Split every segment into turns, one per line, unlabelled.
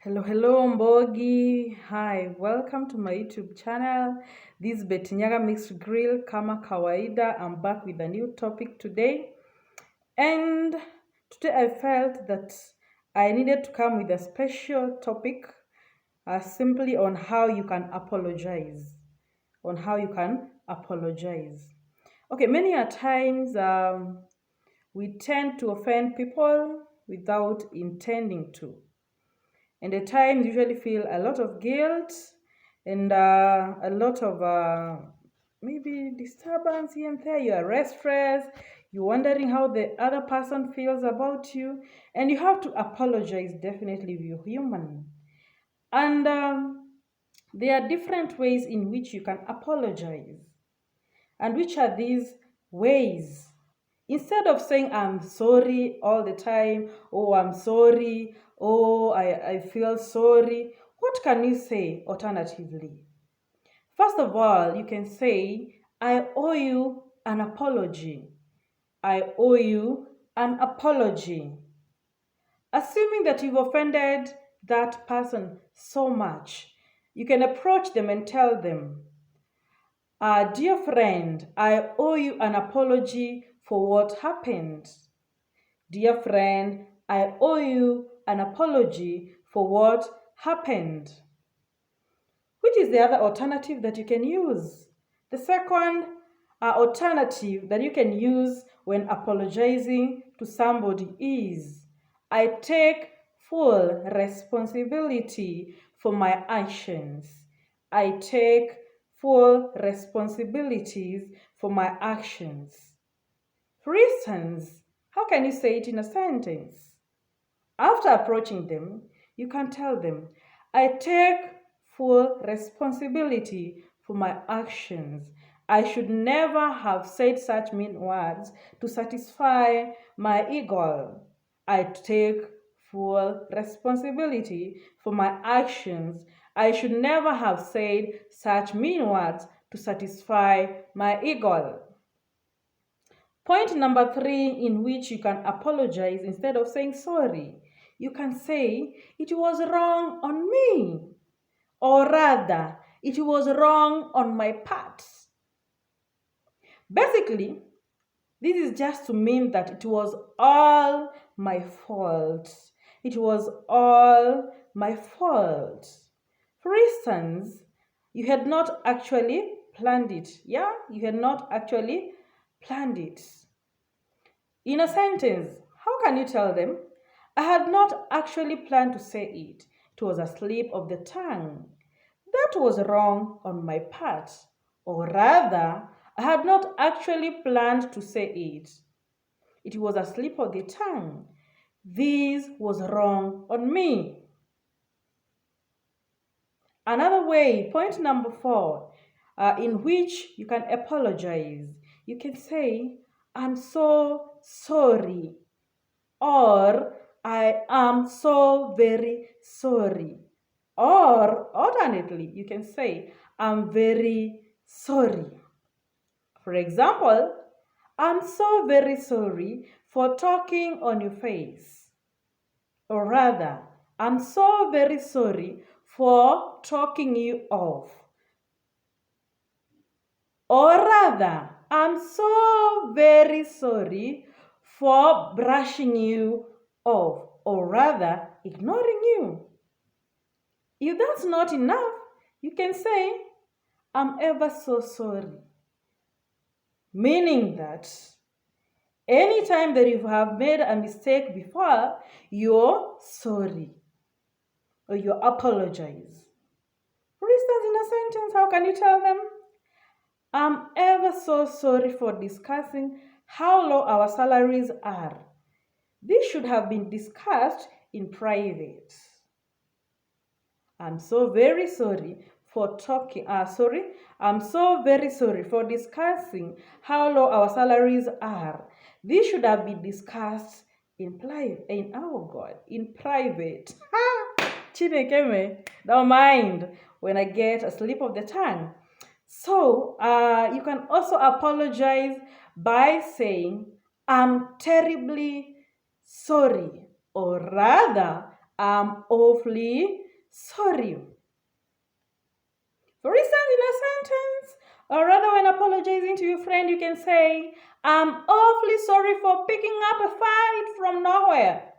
Hello, Mbogi. Hi, welcome to my YouTube channel. This is Betinyaga Mixed Grill, kama kawaida. I'm back with a new topic today. And today I felt that I needed to come with a special topic simply on how you can apologize. On how you can apologize. Okay, many a times we tend to offend people without intending to. And at times usually feel a lot of guilt and a lot of maybe disturbance here and there. You are restless, you're wondering how the other person feels about you, and you have to apologize definitely if you're human. And there are different ways in which you can apologize. And which are these ways? Instead of saying I'm sorry all the time, oh, I'm sorry, oh, I feel sorry, what can you say alternatively? First of all, you can say, I owe you an apology. I owe you an apology. Assuming that you've offended that person so much, you can approach them and tell them, dear friend, I owe you an apology for what happened. Dear friend, I owe you an apology for what happened. Which is the other alternative that you can use? The second alternative that you can use when apologizing to somebody is, I take full responsibility for my actions. I take full responsibilities for my actions. For instance, how can you say it in a sentence? After approaching them, you can tell them, I take full responsibility for my actions. I should never have said such mean words to satisfy my ego. I take full responsibility for my actions. I should never have said such mean words to satisfy my ego. Point number 3, in which you can apologize instead of saying sorry. You can say, it was wrong on me. Or rather, it was wrong on my part. Basically, this is just to mean that it was all my fault. It was all my fault. For instance, you had not actually planned it. Yeah, you had not actually planned it. In a sentence, how can you tell them, I had not actually planned to say it. It was a slip of the tongue. That was wrong on my part. Or rather, I had not actually planned to say it. It was a slip of the tongue. This was wrong on me. Another way, point number 4, in which you can apologize. You can say, I'm so sorry, or I am so very sorry. Or alternately, you can say, I'm very sorry. For example, I'm so very sorry for talking on your face. Or rather, I'm so very sorry for talking you off. Or rather, I'm so very sorry for brushing you off, or rather, ignoring you. If that's not enough, you can say, I'm ever so sorry. Meaning that anytime that you have made a mistake before, you're sorry or you apologize. For instance, in a sentence, how can you tell them, I'm ever so sorry for discussing how low our salaries are. This should have been discussed in private. I'm so very sorry for I'm so very sorry for discussing how low our salaries are. This should have been discussed in private. Chinekeme, don't mind when I get a slip of the tongue. So you can also apologize by saying, I'm terribly sorry, or rather, I'm awfully sorry. For instance, in a sentence, or rather when apologizing to your friend, you can say, I'm awfully sorry for picking up a fight from nowhere.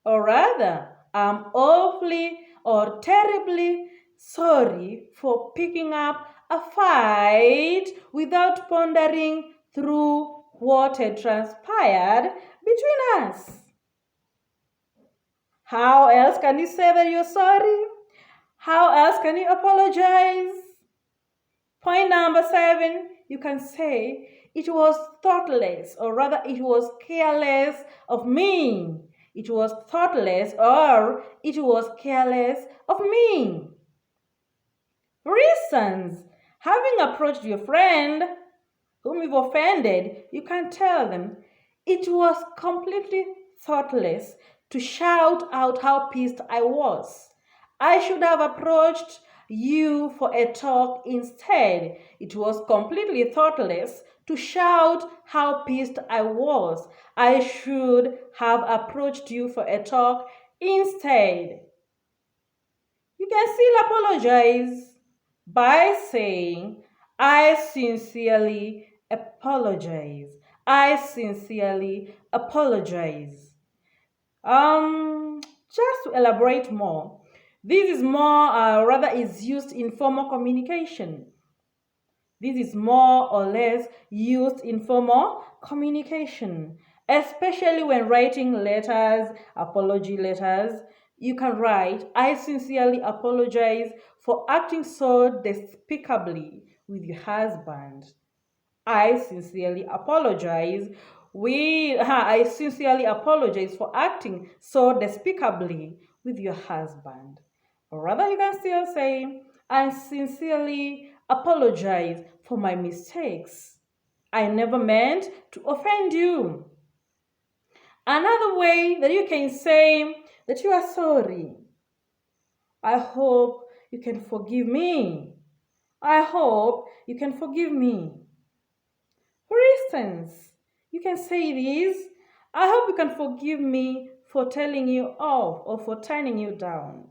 Or rather, I'm awfully or terribly sorry for picking up a fight without pondering through what had transpired between us. How else can you say that you're sorry? How else can you apologize? Point number 7, you can say, it was thoughtless, or rather, it was careless of me. It was thoughtless, or it was careless of me. For instance, having approached your friend whom you've offended, you can tell them, it was completely thoughtless to shout out how pissed I was. I should have approached you for a talk instead. It was completely thoughtless to shout how pissed I was. I should have approached you for a talk instead. You can still apologize by saying, I sincerely apologize. I sincerely apologize. Just to elaborate more, this is more, rather, is used in formal communication. This is more or less used in formal communication, especially when writing letters, apology letters. You can write, I sincerely apologize for acting so despicably with your husband. I sincerely apologize. I sincerely apologize for acting so despicably with your husband. Or rather, you can still say, I sincerely apologize for my mistakes. I never meant to offend you. Another way that you can say that you are sorry. I hope you can forgive me. I hope you can forgive me. For instance, you can say this, I hope you can forgive me for telling you off or for turning you down.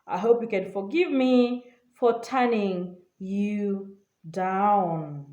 I hope you can forgive me for turning you down.